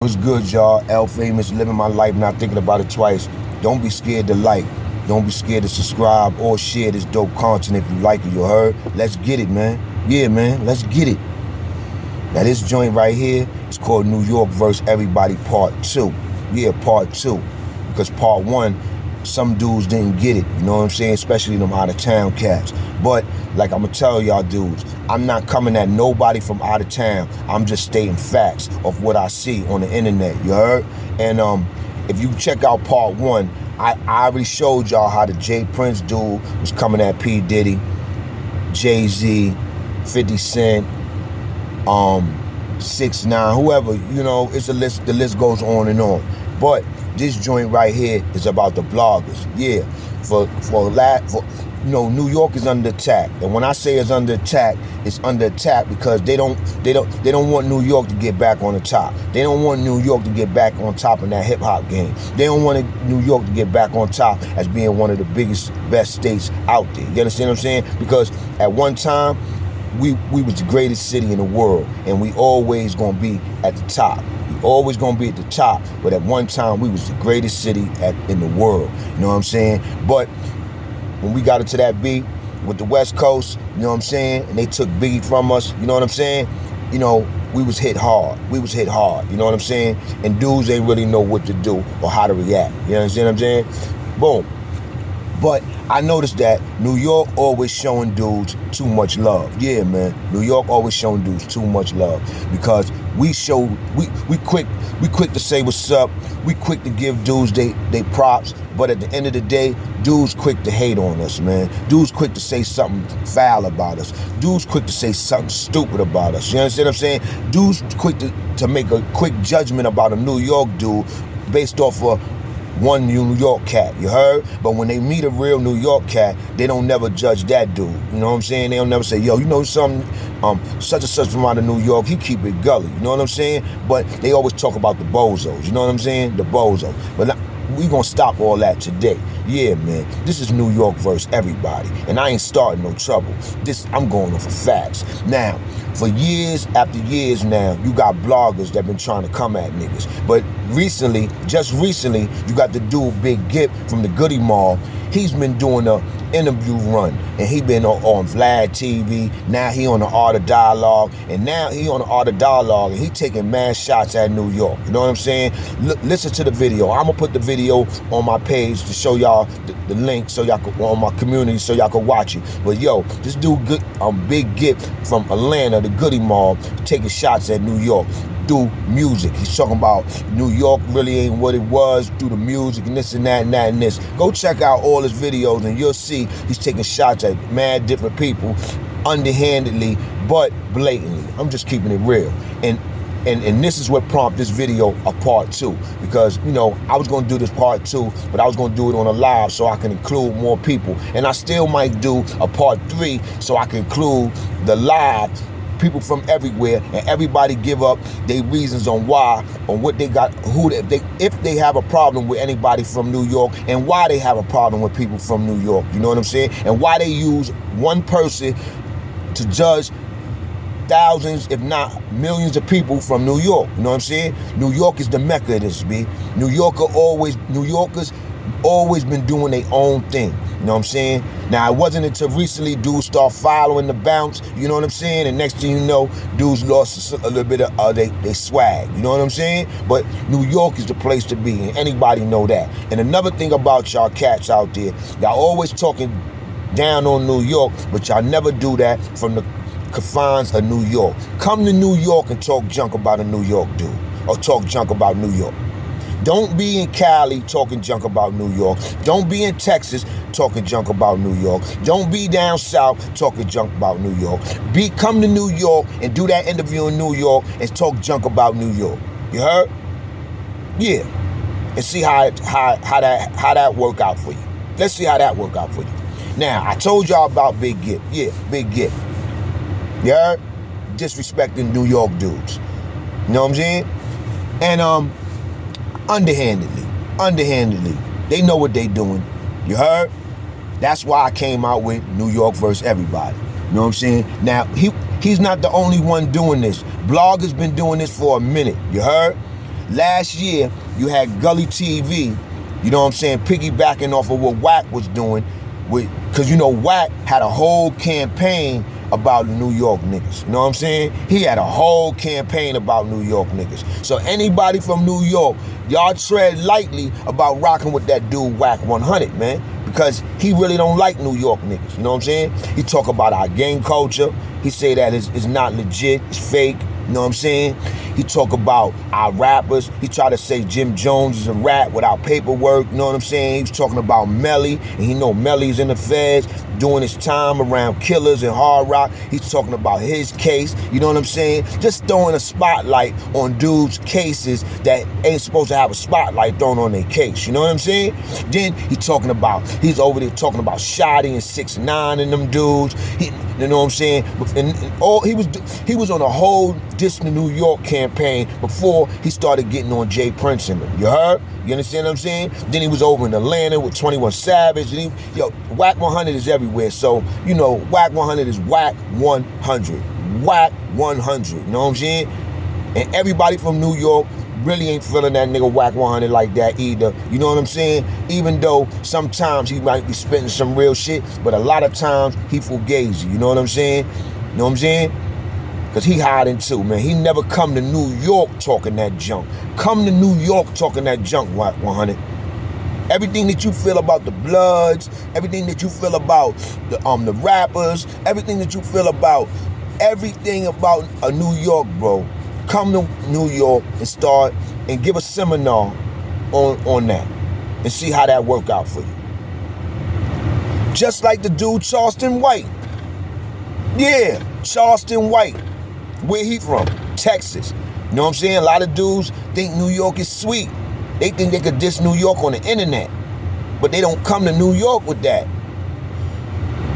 What's good, y'all? L Famous, living my life, not thinking about it twice. Don't be scared to like. Don't be scared to subscribe or share this dope content if you like it, you heard? Let's get it, man. Yeah, man, let's get it. Now, this joint right here is called New York vs. Everybody Part 2. Yeah, Part 2. Because Part 1, some dudes didn't get it, you know what I'm saying? Especially them out-of-town cats. But, like I'm going to tell y'all dudes, I'm not coming at nobody from out of town. I'm just stating facts of what I see on the internet, you heard? And if you check out Part 1, I already showed y'all how the J Prince dude was coming at P. Diddy, Jay-Z, 50 Cent, 6ix9ine, whoever, you know, it's a list, the list goes on and on. But this joint right here is about the bloggers. Yeah, New York is under attack. And when I say it's under attack because they don't want New York to get back on the top. They don't want New York to get back on top in that hip hop game. They don't want New York to get back on top as being one of the biggest, best states out there. You understand what I'm saying? Because at one time, we was the greatest city in the world, and we always gonna be at the top. We always gonna be at the top. But at one time, we was the greatest city in the world. You know what I'm saying? But when we got into that beat with the West Coast, you know what I'm saying, and they took Biggie from us, you know what I'm saying? You know, we was hit hard. We was hit hard, you know what I'm saying? And dudes ain't really know what to do or how to react. You understand what I'm saying? Boom. But I noticed that New York always showing dudes too much love. Yeah, man. New York always showing dudes too much love because we quick to say what's up. We quick to give dudes they props. But at the end of the day, dudes quick to hate on us, man. Dudes quick to say something foul about us. Dudes quick to say something stupid about us. You understand what I'm saying? Dudes quick to make a quick judgment about a New York dude based off of one New York cat, you heard? But when they meet a real New York cat, they don't never judge that dude. You know what I'm saying? They don't never say, yo, you know something, such and such from out of New York, he keep it gully. You know what I'm saying? But they always talk about the bozos. You know what I'm saying? The bozo. But we gonna stop all that today. Yeah, man. This is New York versus everybody. And I ain't starting no trouble. I'm going off of facts. Now, for years after years now, you got bloggers that been trying to come at niggas. But just recently, you got the dude Big Gip from the Goody Mall. He's been doing a interview run, and he been on Vlad TV. Now he on the Art of Dialogue, and now he on the Art of Dialogue, and he taking mad shots at New York. You know what I'm saying? Listen to the video. I'm gonna put the video on my page to show y'all the link, so y'all can, on my community, so y'all can watch it. But yo, this dude, Big Gip from Atlanta, the Goody Mall, taking shots at New York. Through music. He's talking about New York really ain't what it was through the music and this and that and that and this. Go check out all his videos and you'll see he's taking shots at mad different people underhandedly but blatantly. I'm just keeping it real. And this is what prompted this video a part 2, because you know I was going to do this part 2, but I was going to do it on a live so I can include more people, and I still might do a part 3 so I can include the live people from everywhere, and everybody give up their reasons on why, on what they got, if they have a problem with anybody from New York, and why they have a problem with people from New York. You know what I'm saying? And why they use one person to judge thousands, if not millions of people from New York. You know what I'm saying? New York is the mecca of this, B. New Yorkers always been doing their own thing. You know what I'm saying? Now, it wasn't until recently dudes start following the bounce, you know what I'm saying? And next thing you know, dudes lost a little bit of they swag, you know what I'm saying? But New York is the place to be, and anybody know that. And another thing about y'all cats out there, y'all always talking down on New York, but y'all never do that from the confines of New York. Come to New York and talk junk about a New York dude, or talk junk about New York. Don't be in Cali talking junk about New York. Don't be in Texas talking junk about New York. Don't be down south talking junk about New York. Come to New York and do that interview in New York and talk junk about New York. You heard? Yeah. And see how that work out for you. Let's see how that work out for you. Now, I told y'all about Big Gip. Yeah, Big Gip. You heard? Disrespecting New York dudes. You know what I'm saying? And underhandedly, they know what they doing. You heard? That's why I came out with New York versus everybody. You know what I'm saying? Now, he's not the only one doing this. Bloggers been doing this for a minute. You heard? Last year, you had Gully TV, you know what I'm saying, piggybacking off of what Wack was doing, because, you know, Wack had a whole campaign about the New York niggas. You know what I'm saying? He had a whole campaign about New York niggas. So anybody from New York, y'all tread lightly about rocking with that dude Wack 100, man. Because he really don't like New York niggas. You know what I'm saying? He talk about our gang culture. He say that it's not legit, it's fake. You know what I'm saying? He talk about our rappers. He try to say Jim Jones is a rat without paperwork. You know what I'm saying? He was talking about Melly, and he know Melly's in the feds doing his time around killers and hard rock. He's talking about his case. You know what I'm saying? Just throwing a spotlight on dudes' cases that ain't supposed to have a spotlight thrown on their case. You know what I'm saying? Then he's over there talking about Shotty and 6ix9ine and them dudes. You know what I'm saying? He was on a whole Diss the New York campaign before he started getting on Jay Prince and them. You heard? You understand what I'm saying? Then he was over in Atlanta with 21 Savage. And Wack 100 is everywhere. So, you know, Wack 100 is Wack 100. Wack 100. You know what I'm saying? And everybody from New York really ain't feeling that nigga Wack 100 like that either. You know what I'm saying? Even though sometimes he might be spitting some real shit, but a lot of times he fugazi. You know what I'm saying? You know what I'm saying? Because he hiding too, man. He never come to New York talking that junk. Come to New York talking that junk, Wack 100. Everything that you feel about the Bloods, everything that you feel about the rappers, everything that you feel about everything about a New York, bro. Come to New York and start and give a seminar on that and see how that work out for you. Just like the dude Charleston White. Yeah, Charleston White. Where he from? Texas. You know what I'm saying? A lot of dudes think New York is sweet. They think they could diss New York on the internet. But they don't come to New York with that.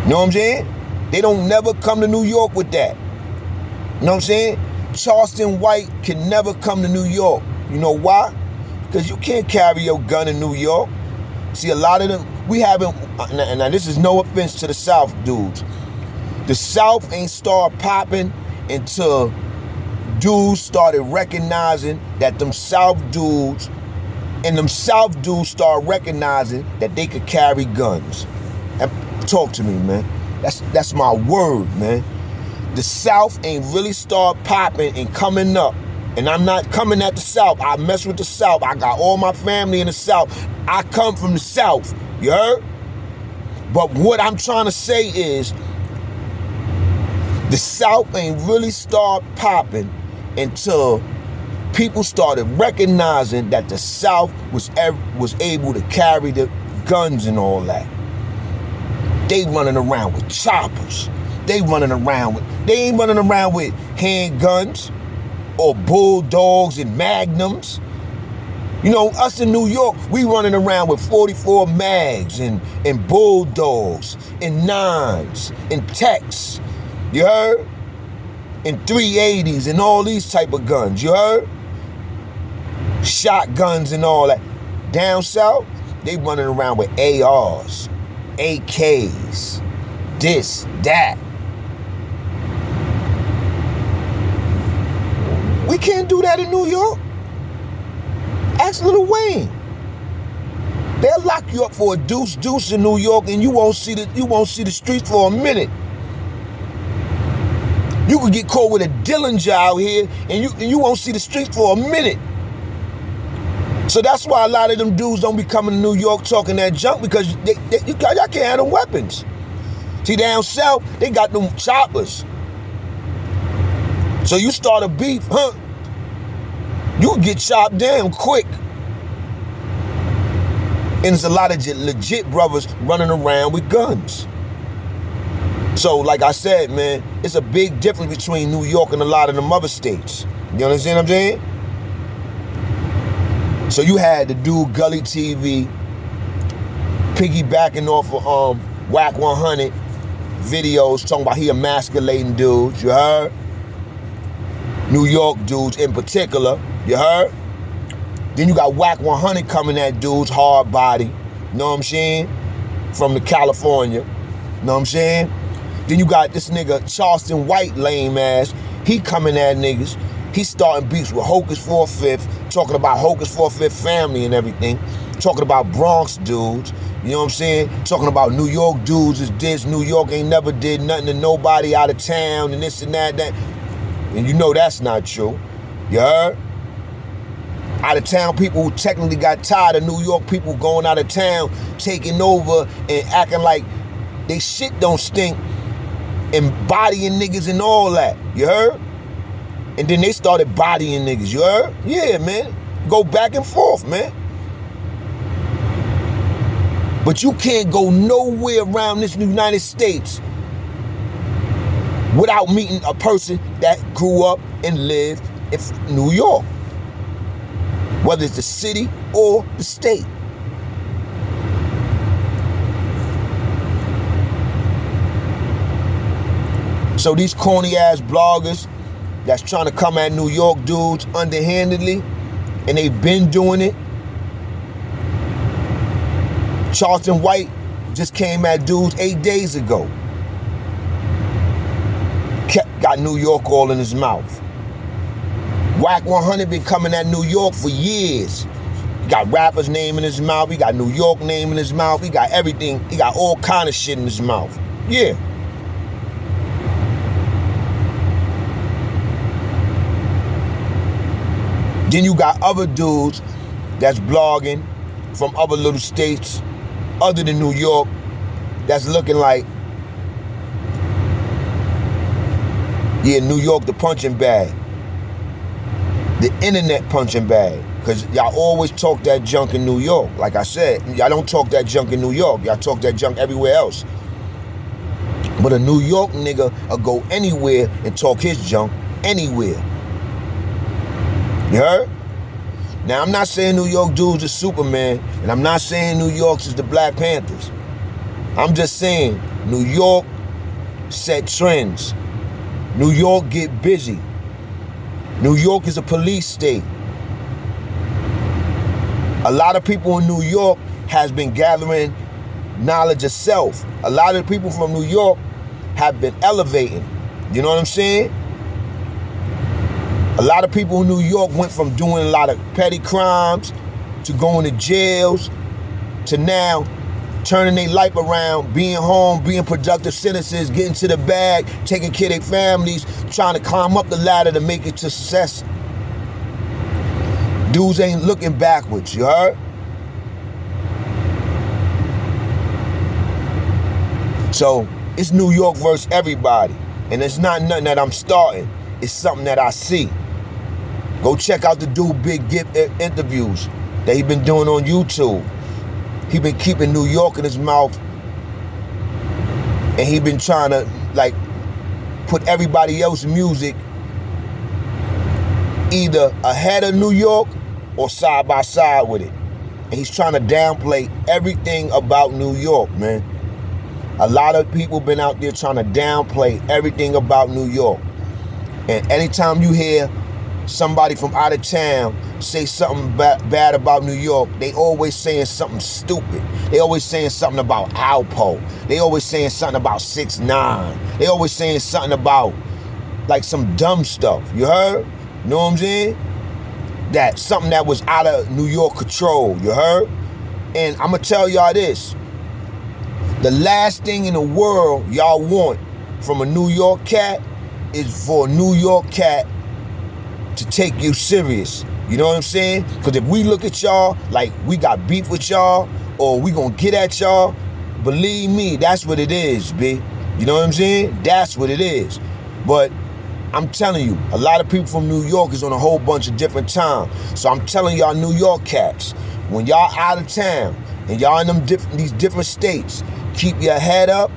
You know what I'm saying? They don't never come to New York with that. You know what I'm saying? Charleston White can never come to New York. You know why? Because you can't carry your gun in New York. See, a lot of them, we haven't, and this is no offense to the South dudes. The South ain't start popping until dudes started recognizing that them South dudes, and them South dudes start recognizing that they could carry guns. And talk to me, man. That's my word, man. The South ain't really start popping and coming up. And I'm not coming at the South. I mess with the South. I got all my family in the South. I come from the South. You heard? But what I'm trying to say is, the South ain't really start popping until people started recognizing that the South was able to carry the guns and all that. They running around with choppers. They ain't running around with handguns or bulldogs and magnums. You know, us in New York, we running around with 44 mags and bulldogs and 9s and techs. You heard? And 380s and all these type of guns. You heard? Shotguns and all that. Down south, they running around with ARs, AKs, this, that. We can't do that in New York. Ask Lil Wayne. They'll lock you up for a deuce in New York, and you won't see the streets for a minute. You could get caught with a Dillinger out here, and you won't see the streets for a minute. So that's why a lot of them dudes don't be coming to New York talking that junk, because y'all can't have them weapons. See, down south, they got them choppers. So you start a beef, you get chopped down quick. And there's a lot of legit brothers running around with guns. So like I said, man, it's a big difference between New York and a lot of them other states. You understand what I'm saying? So you had the dude Gully TV piggybacking off of Wack 100 videos talking about he emasculating dudes, you heard? New York dudes in particular, you heard? Then you got Wack 100 coming at dudes hard body, you know what I'm saying? From the California, you know what I'm saying? Then you got this nigga Charleston White lame ass, he coming at niggas He's starting beefs with Hocus 4/5, talking about Hocus 4/5 family and everything, talking about Bronx dudes, you know what I'm saying? Talking about New York dudes is this, New York ain't never did nothing to nobody out of town and this and that. And you know that's not true. You heard? Out of town people who technically got tired of New York people going out of town, taking over and acting like they shit don't stink and bodying niggas and all that. You heard? And then they started bodying niggas. You heard? Yeah, man. Go back and forth, man. But you can't go nowhere around this United States without meeting a person that grew up and lived in New York. Whether it's the city or the state. So these corny ass bloggers that's trying to come at New York dudes underhandedly, and they've been doing it. Charleston White just came at dudes 8 days ago. Got New York all in his mouth. Whack 100 been coming at New York for years. He got rappers' name in his mouth. He got New York name in his mouth. He got everything. He got all kind of shit in his mouth. Yeah. Then you got other dudes that's blogging from other little states other than New York that's looking like, yeah, New York the punching bag. The internet punching bag. Because y'all always talk that junk in New York. Like I said, y'all don't talk that junk in New York. Y'all talk that junk everywhere else. But a New York nigga will go anywhere and talk his junk anywhere. You heard? Now, I'm not saying New York dudes are Superman, and I'm not saying New York's is the Black Panthers. I'm just saying New York set trends. New York get busy. New York is a police state. A lot of people in New York has been gathering knowledge of self. A lot of people from New York have been elevating. You know what I'm saying? A lot of people in New York went from doing a lot of petty crimes to going to jails to now turning their life around, being home, being productive citizens, getting to the bag, taking care of their families, trying to climb up the ladder to make it to success. Dudes ain't looking backwards, you heard? So it's New York versus everybody. And it's not nothing that I'm starting. It's something that I see. Go check out the dude Big Gift interviews that he been doing on YouTube. He been keeping New York in his mouth, and he been trying to like put everybody else's music either ahead of New York or side by side with it. And he's trying to downplay everything about New York, man. A lot of people been out there trying to downplay everything about New York. And anytime you hear somebody from out of town say something bad about New York, they always saying something stupid. They always saying something about Alpo. They always saying something about 6ix9ine. They always saying something about like some dumb stuff. You heard? You know what I'm saying? That something that was out of New York control. You heard? And I'm gonna tell y'all this. The last thing in the world y'all want from a New York cat is for a New York cat to take you serious. You know what I'm saying? Because if we look at y'all like we got beef with y'all or we gonna get at y'all, believe me, that's what it is, B. You know what I'm saying? That's what it is. But I'm telling you, a lot of people from New York is on a whole bunch of different time. So I'm telling y'all New York cats, when y'all out of town and y'all in these different states, keep your head up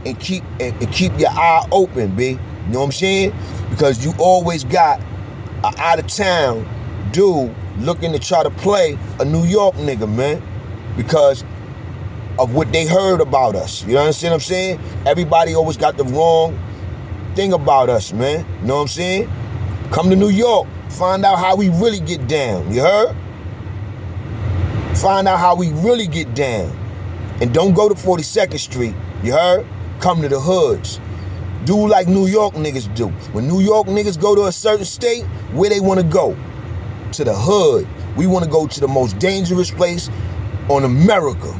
and keep your eye open, B. You know what I'm saying? Because you always got an out of town dude looking to try to play a New York nigga, man, because of what they heard about us. You understand what I'm saying? Everybody always got the wrong thing about us, man. You know what I'm saying? Come to New York, find out how we really get down. You heard? Find out how we really get down. And don't go to 42nd Street. You heard? Come to the hoods. Do like New York niggas do. When New York niggas go to a certain state, where they want to go? To the hood. We want to go to the most dangerous place on America.